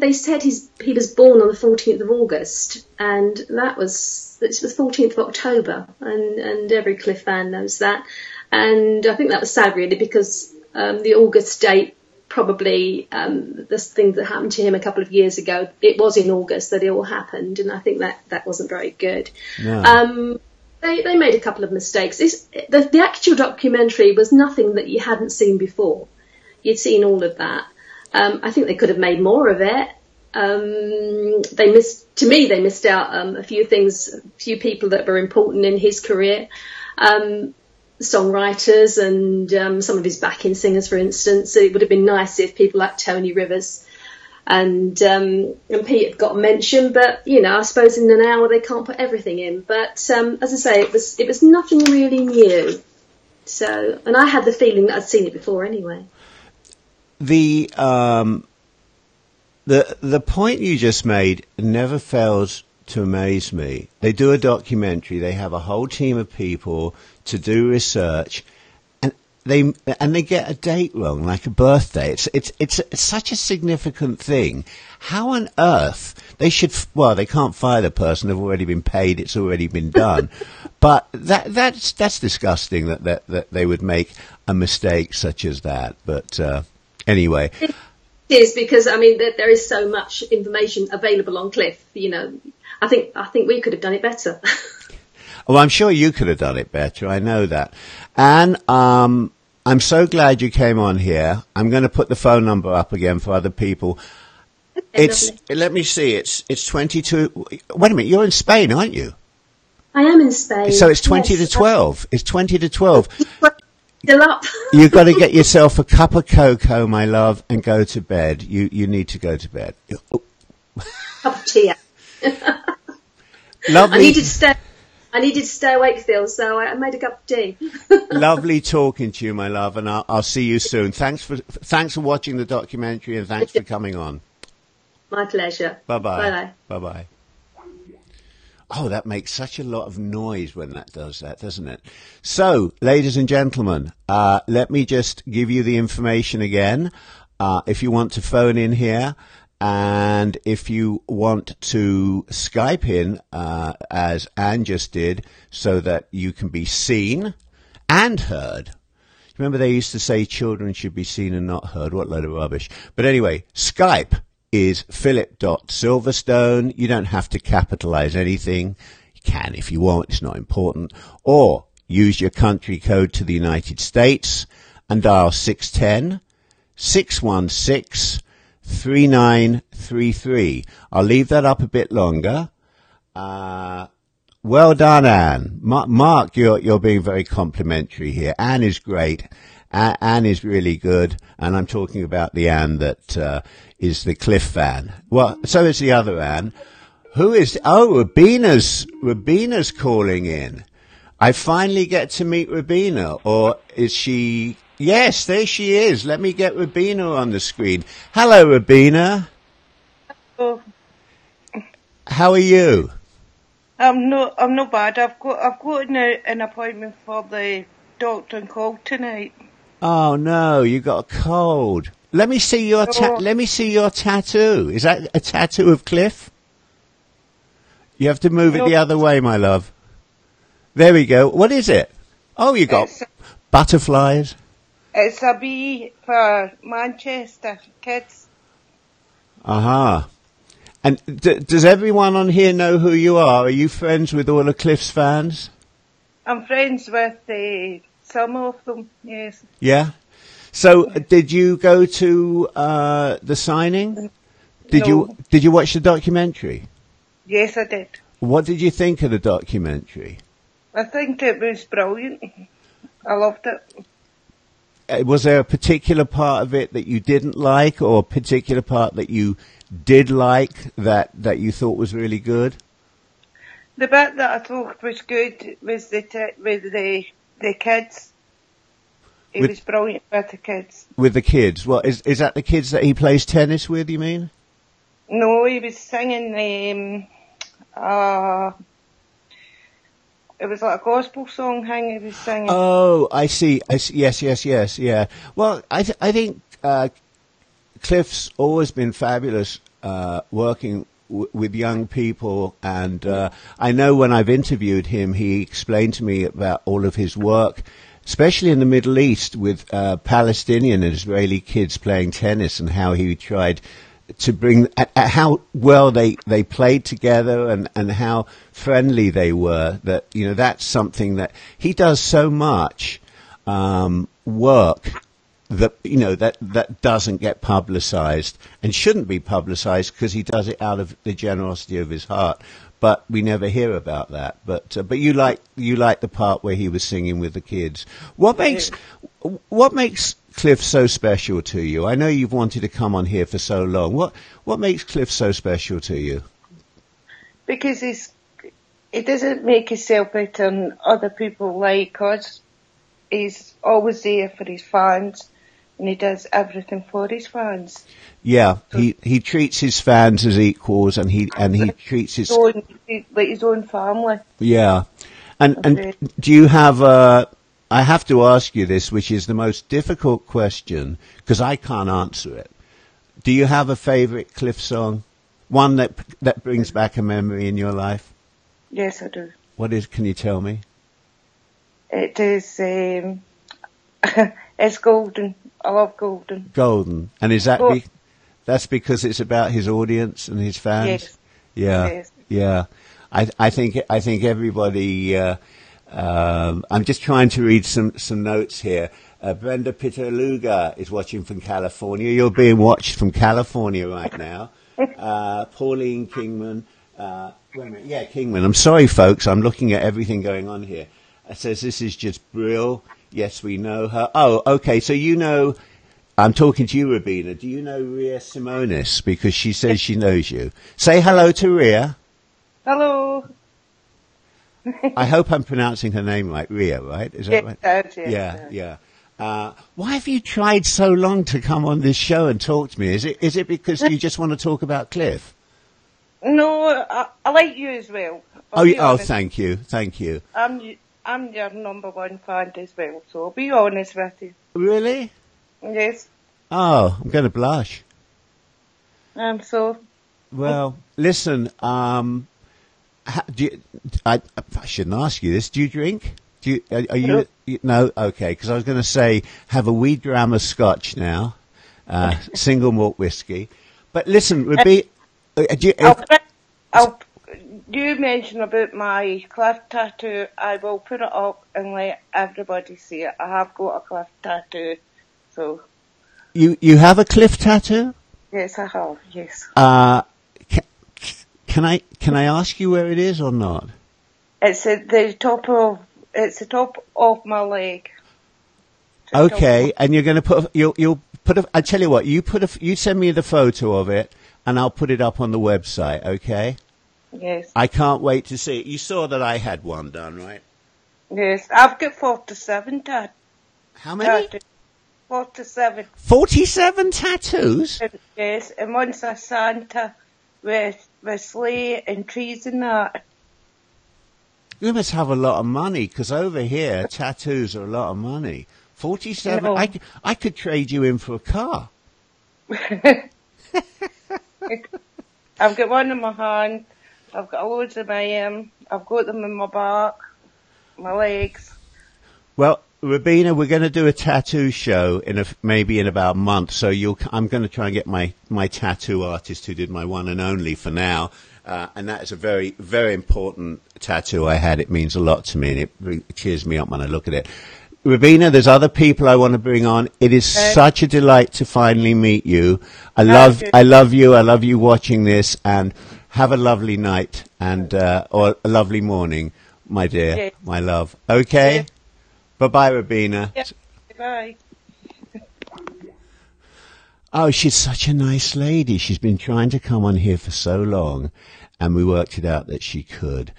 Speaker 7: they said he was born on the 14th of August, and it was the 14th of October, and every Cliff fan knows that. And I think that was sad, really, because the August date, probably this thing that happened to him a couple of years ago, it was in August that it all happened, and I think that wasn't very good. No. They made a couple of mistakes. The actual documentary was nothing that you hadn't seen before. You'd seen all of that. I think they could have made more of it. They missed out a few things, a few people that were important in his career, songwriters and some of his backing singers, for instance. It would have been nice if people like Tony Rivers and Pete had got mentioned, but I suppose in an hour they can't put everything in. But as I say, it was nothing really new. So, and I had the feeling that I'd seen it before anyway.
Speaker 5: The point you just made never fails to amaze me. They do a documentary. They have a whole team of people to do research, and they get a date wrong, like a birthday. It's such a significant thing. How on earth they can't fire the person. They've already been paid. It's already been done. But that's disgusting that they would make a mistake such as that. But anyway.
Speaker 7: It is, because there is so much information available on Cliff. I think we could have done it better.
Speaker 5: Well, I'm sure you could have done it better. I know that. And I'm so glad you came on here. I'm going to put the phone number up again for other people.
Speaker 7: Okay,
Speaker 5: let me see. It's 22. Wait a minute. You're in Spain, aren't you?
Speaker 7: I am in Spain.
Speaker 5: So it's 20 to 12. It's 20 to 12.
Speaker 7: Still up.
Speaker 5: You've got to get yourself a cup of cocoa, my love, and go to bed. You need to go to bed.
Speaker 7: Cup of tea.
Speaker 5: Lovely.
Speaker 7: I needed to stay I needed to stay awake still, so I made a cup of tea.
Speaker 5: Lovely talking to you, my love, and I'll see you soon. Thanks for watching the documentary, and thanks for coming on.
Speaker 7: My pleasure.
Speaker 5: Bye-bye.
Speaker 7: Bye-bye.
Speaker 5: Bye-bye. Oh, that makes such a lot of noise when that does that, doesn't it? So, ladies and gentlemen, let me just give you the information again. If you want to phone in here, and if you want to Skype in, as Anne just did, so that you can be seen and heard. Remember they used to say children should be seen and not heard? What load of rubbish. But anyway, Skype is Phillip.Silverstone. You don't have to capitalize anything. You can if you want. It's not important. Or use your country code to the United States and dial 610-616-3933. I'll leave that up a bit longer. Well done, Anne. Mark, you're being very complimentary here. Anne is great. Anne is really good, and I'm talking about the Anne that is the Cliff fan. Well, so is the other Anne. Who is? Oh, Rabina's calling in. I finally get to meet Rabina, or is she? Yes, there she is. Let me get Rabina on the screen. Hello, Rabina.
Speaker 8: Oh.
Speaker 5: How are you?
Speaker 8: I'm not bad. I've got an appointment for the doctor and cold tonight.
Speaker 5: Oh no, you got a cold. Let me see your tattoo. Is that a tattoo of Cliff? You have to move it the other way, my love. There we go. What is it? Oh, you got butterflies.
Speaker 8: It's a bee for Manchester kids.
Speaker 5: Aha. And does everyone on here know who you are? Are you friends with all of Cliff's fans?
Speaker 8: I'm friends with some of them, yes.
Speaker 5: Yeah? So, did you go to the signing? Did you watch the documentary?
Speaker 8: Yes, I did.
Speaker 5: What did you think of the documentary?
Speaker 8: I think it was brilliant. I loved it.
Speaker 5: Was there a particular part of it that you didn't like, or a particular part that you did like that you thought was really good?
Speaker 8: The bit that I thought was good was with the kids. It was brilliant with the kids.
Speaker 5: With the kids? Well, is that the kids that he plays tennis with, you mean?
Speaker 8: No, he was singing, it was like a gospel song he was singing.
Speaker 5: Oh, I see. Yes, yeah. Well, I think Cliff's always been fabulous working with young people, and I know when I've interviewed him, he explained to me about all of his work, especially in the Middle East with Palestinian and Israeli kids playing tennis, and how he tried to bring how well they played together and how friendly they were. That that's something that he does so much work that that doesn't get publicized and shouldn't be publicized, because he does it out of the generosity of his heart. But we never hear about that. But you like the part where he was singing with the kids. What makes Cliff so special to you? I know you've wanted to come on here for so long. What makes Cliff so special to you?
Speaker 8: Because he doesn't make himself better than other people like us. He's always there for his fans, and he does everything for his fans.
Speaker 5: Yeah, he treats his fans as equals, and he treats his
Speaker 8: like his own family.
Speaker 5: Yeah, and do you have I have to ask you this, which is the most difficult question, because I can't answer it. Do you have a favourite Cliff song? One that brings back a memory in your life?
Speaker 8: Yes, I do.
Speaker 5: What is? Can you tell me?
Speaker 8: It is. It's Golden. I love Golden.
Speaker 5: Golden, and is that that's because it's about his audience and his fans?
Speaker 8: Yes.
Speaker 5: Yeah. I think everybody. I'm just trying to read some notes here. Brenda Pitaluga is watching from California. You're being watched from California right now. Pauline Kingman. Wait a minute. Yeah, Kingman. I'm sorry, folks. I'm looking at everything going on here. It says this is just Brill. Yes, we know her. Oh, okay. So I'm talking to you, Rabina. Do you know Ria Simonis? Because she says she knows you. Say hello to Ria.
Speaker 8: Hello.
Speaker 5: I hope I'm pronouncing her name right. Ria, right? Is that right?
Speaker 8: That's
Speaker 5: Yeah. Why have you tried so long to come on this show and talk to me? Is it because you just want to talk about Cliff?
Speaker 8: No, I like you as well.
Speaker 5: Thank you.
Speaker 8: I'm your number one fan as well, so I'll be honest with you.
Speaker 5: Really?
Speaker 8: Yes.
Speaker 5: Oh, I'm going to blush.
Speaker 8: So.
Speaker 5: Well, listen, I shouldn't ask you this. Do you drink? Are you? No? Okay, because I was going to say, have a wee dram of scotch now, single malt whiskey. But listen,
Speaker 8: You mentioned about my cliff tattoo. I will put it up and let everybody see it. I have got a cliff tattoo, so.
Speaker 5: You have a cliff tattoo?
Speaker 8: Yes, I have. Yes.
Speaker 5: Can I ask you where it is or not?
Speaker 8: It's the top of my leg.
Speaker 5: Okay, and you're going to you'll put I tell you what, you send me the photo of it, and I'll put it up on the website. Okay.
Speaker 8: Yes.
Speaker 5: I can't wait to see it. You saw that I had one done, right?
Speaker 8: Yes, I've got 47 tattoos.
Speaker 5: How many?
Speaker 8: 47.
Speaker 5: 47 tattoos?
Speaker 8: Yes, and one's a Santa with sleigh and trees and that.
Speaker 5: You must have a lot of money, because over here, tattoos are a lot of money. 47?
Speaker 8: No.
Speaker 5: I could trade you in for a car.
Speaker 8: I've got one in my hand. I've got loads of my I've got them in my back, my legs.
Speaker 5: Well, Rabina, we're going to do a tattoo show maybe in about a month. So I'm going to try and get my tattoo artist who did my one and only for now. And that is a very, very important tattoo I had. It means a lot to me, and it really cheers me up when I look at it. Rabina, there's other people I want to bring on. It is such a delight to finally meet you. I love you. I love you watching this, and have a lovely night or a lovely morning, my dear, my love. Okay? Yes. Bye-bye, Rabina.
Speaker 8: Yeah. Bye.
Speaker 5: Oh, she's such a nice lady. She's been trying to come on here for so long, and we worked it out that she could.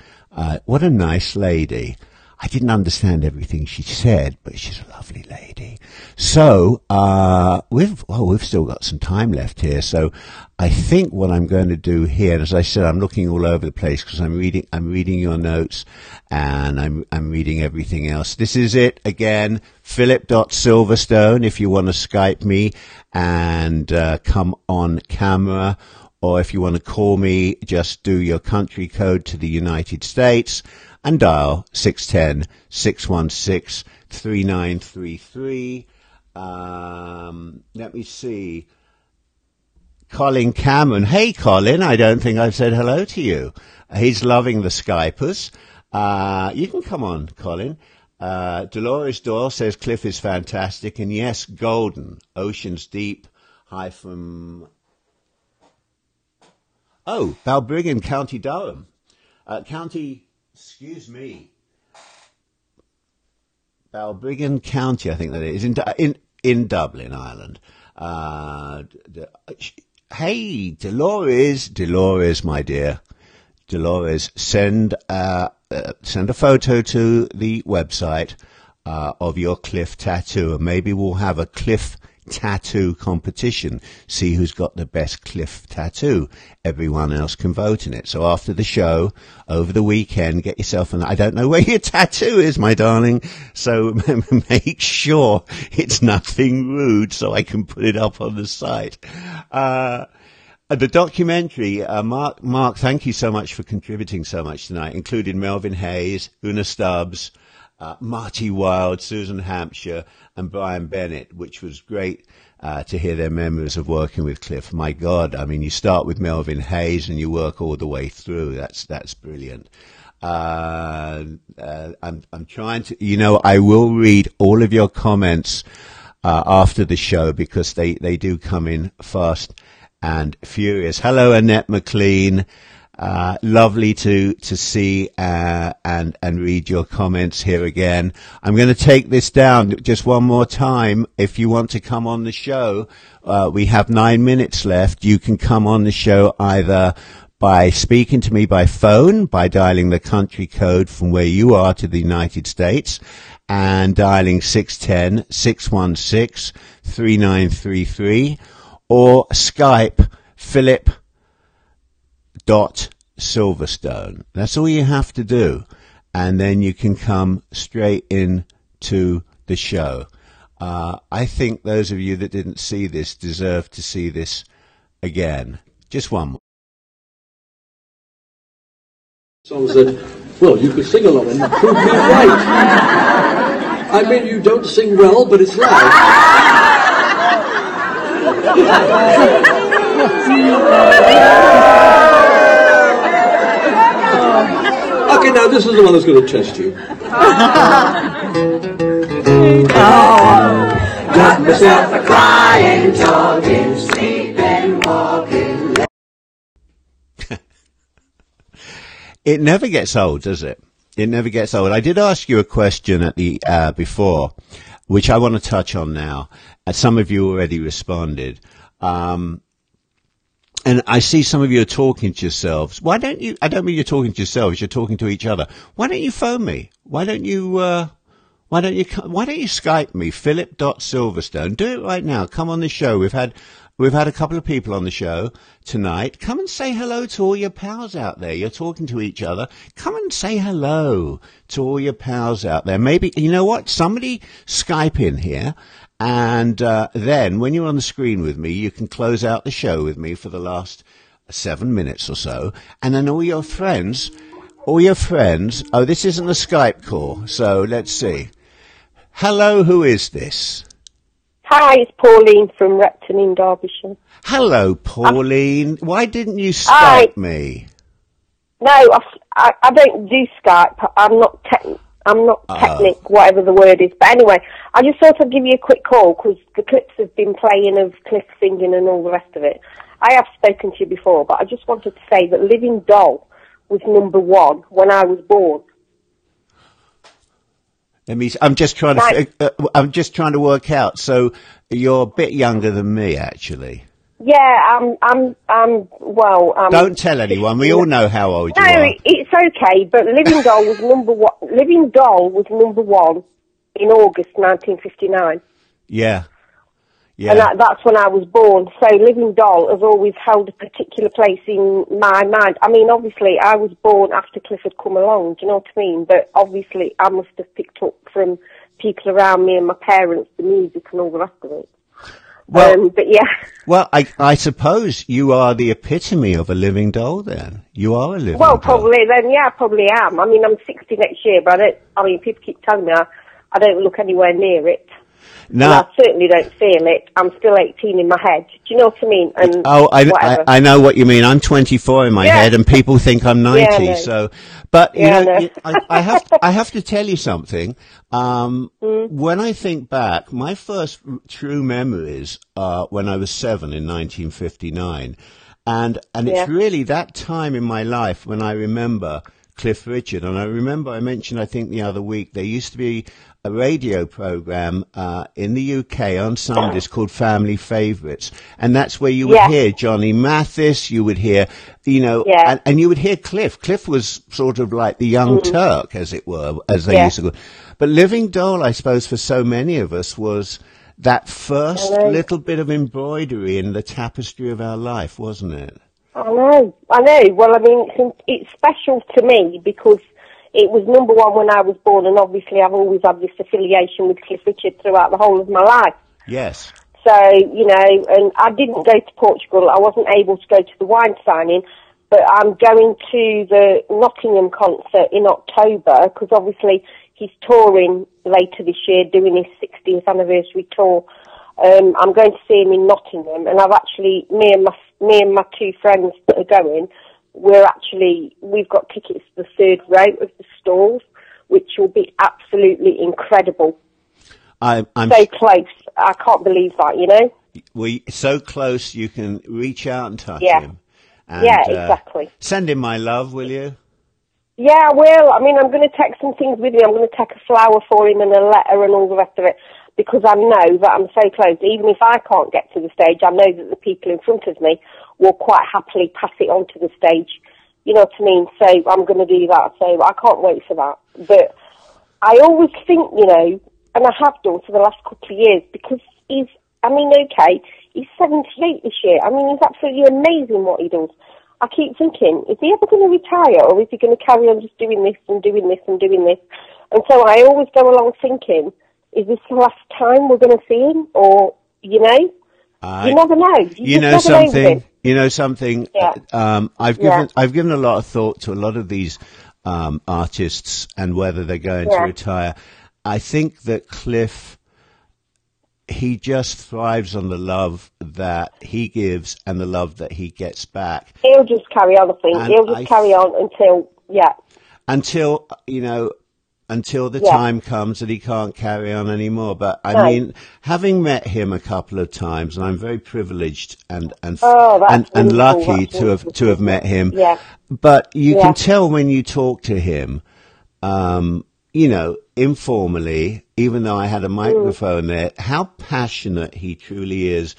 Speaker 5: What a nice lady. I didn't understand everything she said, but she's a lovely lady. So, we've still got some time left here. So I think what I'm going to do here, and as I said, I'm looking all over the place because I'm reading your notes, and I'm reading everything else. This is it again, Phillip.Silverstone, if you want to Skype me and, come on camera, or if you want to call me, just do your country code to the United States and dial 610-616-3933. Let me see. Colin Cameron. Hey, Colin, I don't think I've said hello to you. He's loving the Skypers. You can come on, Colin. Dolores Doyle says Cliff is fantastic. And yes, golden. Oceans Deep. Hi from... Oh, Balbriggan, County Durham. Excuse me. Balbriggan County, I think that is, in Dublin, Ireland. Hey, Dolores, my dear. Dolores, send a photo to the website, of your Cliff tattoo, and maybe we'll have a Cliff tattoo competition. See who's got the best Cliff tattoo. Everyone else can vote in it. So after the show, over the weekend, get yourself I don't know where your tattoo is, my darling. So make sure it's nothing rude so I can put it up on the site. The documentary, Mark, thank you so much for contributing so much tonight, including Melvin Hayes, Una Stubbs, Marty Wilde, Susan Hampshire, and Brian Bennett, which was great to hear their memories of working with Cliff. My God, I mean, you start with Melvin Hayes and you work all the way through. That's brilliant. I'm trying to, I will read all of your comments after the show because they do come in fast and furious. Hello, Annette McLean. Lovely to see and read your comments here again. I'm going to take this down just one more time. If you want to come on the show, we have 9 minutes left. You can come on the show either by speaking to me by phone, by dialing the country code from where you are to the United States, and dialing 610-616-3933, or Skype Phillip.Silverstone. That's all you have to do. And then you can come straight in to the show. I think those of you that didn't see this deserve to see this again. Just one more.
Speaker 6: Songs that, well, you could sing along and prove me right. I mean, you don't sing well, but it's loud. Okay, now this is the one that's going to test you.
Speaker 9: Got myself a crying, talking, sleeping, walking.
Speaker 5: It never gets old, does it? It never gets old. I did ask you a question at the before, which I want to touch on now. Some of you already responded. And I see some of you are talking to yourselves. Why don't you, I don't mean you're talking to yourselves, you're talking to each other. Why don't you phone me? Why don't you Skype me, Phillip.Silverstone? Do it right now. Come on the show. We've had a couple of people on the show tonight. Come and say hello to all your pals out there. You're talking to each other. Come and say hello to all your pals out there. Maybe, you know what? Somebody Skype in here. And then when you're on the screen with me, you can close out the show with me for the last 7 minutes or so. And then all your friends, oh, this isn't a Skype call. So let's see. Hello, who is this?
Speaker 10: Hi, it's Pauline from Repton in Derbyshire.
Speaker 5: Hello, Pauline. Why didn't you Skype me?
Speaker 10: No, I don't do Skype. I'm not technic, whatever the word is. But anyway, I just thought I'd give you a quick call because the clips have been playing of Cliff singing and all the rest of it. I have spoken to you before, but I just wanted to say that Living Doll was number 1 when I was born.
Speaker 5: I'm just trying to work out. So you're a bit younger than me, actually.
Speaker 10: Yeah, I'm
Speaker 5: Don't tell anyone. We all know how old you are.
Speaker 10: No, it's okay. But Living Doll was number 1. Living Doll was number 1 in August 1959.
Speaker 5: Yeah.
Speaker 10: And that's when I was born. So Living Doll has always held a particular place in my mind. I mean, obviously, I was born after Cliff had come along, do you know what I mean? But obviously, I must have picked up from people around me and my parents, the music and all the rest of it.
Speaker 5: Well,
Speaker 10: but yeah.
Speaker 5: Well, I suppose you are the epitome of a living doll then. You are a living doll.
Speaker 10: Well, probably then, yeah, I probably am. I mean, I'm 60 next year, but people keep telling me I don't look anywhere near it. No. And I certainly don't feel it. I'm still 18 in my head. Do you know what I mean? And
Speaker 5: I know what you mean. I'm 24 in my head, and people think I'm 90. Yeah, no. So, but you know, I have to tell you something. When I think back, my first true memories are when I was 7 in 1959, and it's really that time in my life when I remember Cliff Richard, and I remember I mentioned, I think the other week, there used to be a radio program in the UK on Sundays called Family Favourites, and that's where you would hear Johnny Mathis, you would hear, and you would hear Cliff. Cliff was sort of like the young Turk, as it were, as they used to go. But Living Doll, I suppose, for so many of us was that first little bit of embroidery in the tapestry of our life, wasn't it?
Speaker 10: I know. Well, I mean, it's special to me because it was number 1 when I was born, and obviously I've always had this affiliation with Cliff Richard throughout the whole of my life.
Speaker 5: Yes.
Speaker 10: So, you know, and I didn't go to Portugal. I wasn't able to go to the wine signing, but I'm going to the Nottingham concert in October because obviously he's touring later this year, doing his 60th anniversary tour. I'm going to see him in Nottingham, and I've actually, me and my 2 friends that are going, we've got tickets to the 3rd row of the stalls, which will be absolutely incredible. I'm so close. I can't believe that, you know?
Speaker 5: So close you can reach out and touch him. And,
Speaker 10: exactly.
Speaker 5: Send him my love, will you?
Speaker 10: Yeah, I will. I mean, I'm going to take some things with me. I'm going to take a flower for him and a letter and all the rest of it, because I know that I'm so close. Even if I can't get to the stage, I know that the people in front of me will quite happily pass it on to the stage. You know what I mean? So I'm going to do that. So I can't wait for that. But I always think, you know, and I have done for the last couple of years, because he's 78 this year. I mean, he's absolutely amazing what he does. I keep thinking, is he ever going to retire, or is he going to carry on just doing this and doing this and doing this? And so I always go along thinking, is this the last time we're going to see him? Or, you know, you never know.
Speaker 5: You know something? You know something? Yeah. I've given a lot of thought to a lot of these artists and whether they're going to retire. I think that Cliff, he just thrives on the love that he gives and the love that he gets back.
Speaker 10: He'll just carry on, I think. He'll just carry on until,
Speaker 5: you know, until the time comes that he can't carry on anymore. But I mean, having met him a couple of times, and I'm very privileged and lucky to have met him. Yeah. But you can tell when you talk to him, you know, informally, even though I had a microphone there, how passionate he truly is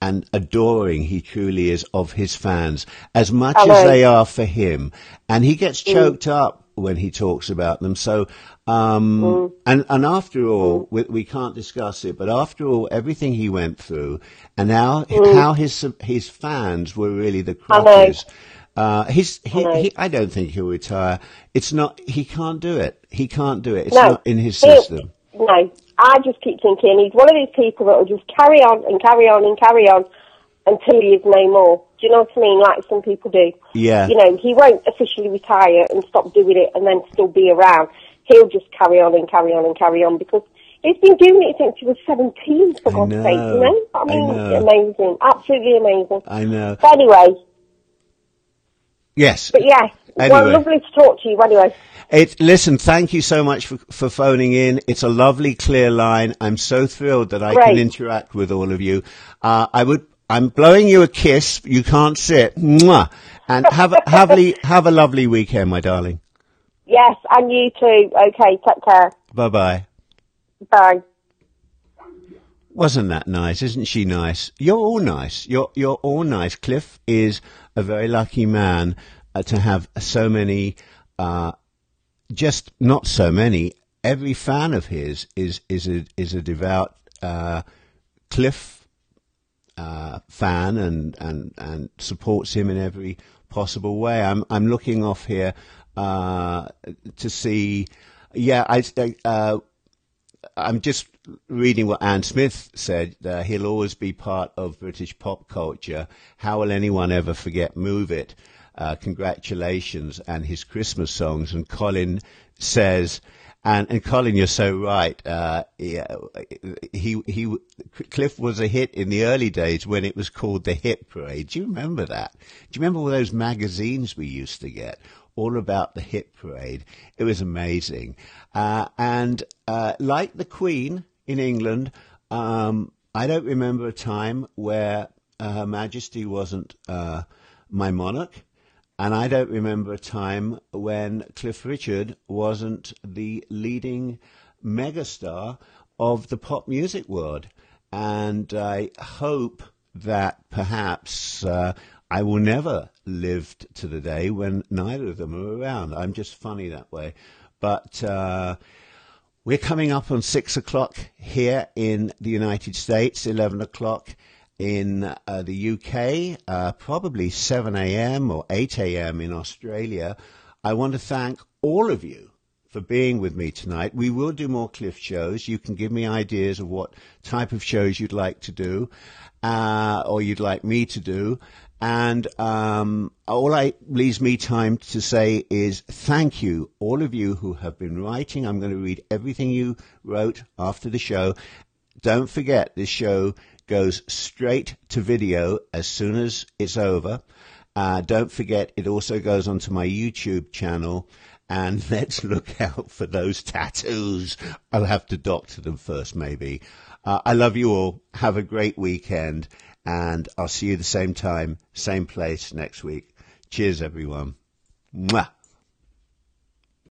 Speaker 5: and adoring he truly is of his fans, as much as they are for him. And he gets choked up when he talks about them. So, and after all, we can't discuss it, but after all, everything he went through, and now how his fans were really the crutches. I don't think he'll retire. It's not, he can't do it. He can't do it. It's not in his system.
Speaker 10: No, I just keep thinking he's one of these people that will just carry on and carry on and carry on until he is no more. Do you know what I mean? Like some people do. Yeah. You know, he won't officially retire and stop doing it and then still be around. He'll just carry on and carry on and carry on, because he's been doing it since he was 17, for God's sake, you know? I mean, amazing. Absolutely amazing.
Speaker 5: I know.
Speaker 10: But anyway.
Speaker 5: Yes.
Speaker 10: But yes, well, lovely to talk to you anyway.
Speaker 5: Listen, thank you so much for phoning in. It's a lovely, clear line. I'm so thrilled that I can interact with all of you. I'm blowing you a kiss. You can't sit. Mwah. And have a lovely weekend, my darling.
Speaker 10: Yes, and you too. Okay, take care.
Speaker 5: Bye-bye.
Speaker 10: Bye.
Speaker 5: Wasn't that nice? Isn't she nice? You're all nice. You're all nice. Cliff is a very lucky man to have so many, just not so many. Every fan of his is a devout Cliff fan and supports him in every possible way. I'm looking off here to see. Yeah, I'm just reading what Anne Smith said. He'll always be part of British pop culture. How will anyone ever forget Move It? Congratulations, and his Christmas songs. And Colin says, and Colin, you're so right. Cliff was a hit in the early days when it was called the Hit Parade. Do you remember that? Do you remember all those magazines we used to get? All about the Hit Parade. It was amazing. And like the Queen in England, I don't remember a time where Her Majesty wasn't my monarch. And I don't remember a time when Cliff Richard wasn't the leading megastar of the pop music world. And I hope that perhaps I will never live to the day when neither of them are around. I'm just funny that way. But we're coming up on 6 o'clock here in the United States, 11 o'clock in the UK, probably 7 a.m. or 8 a.m. in Australia. I want to thank all of you for being with me tonight. We will do more Cliff shows. You can give me ideas of what type of shows you'd like to do, or you'd like me to do. And all leaves me time to say is thank you, all of you who have been writing. I'm going to read everything you wrote after the show. Don't forget, this show goes straight to video as soon as it's over. Don't forget, it also goes onto my YouTube channel. And let's look out for those tattoos. I'll have to doctor them first, maybe. I love you all. Have a great weekend. And I'll see you the same time, same place next week. Cheers, everyone. Mwah.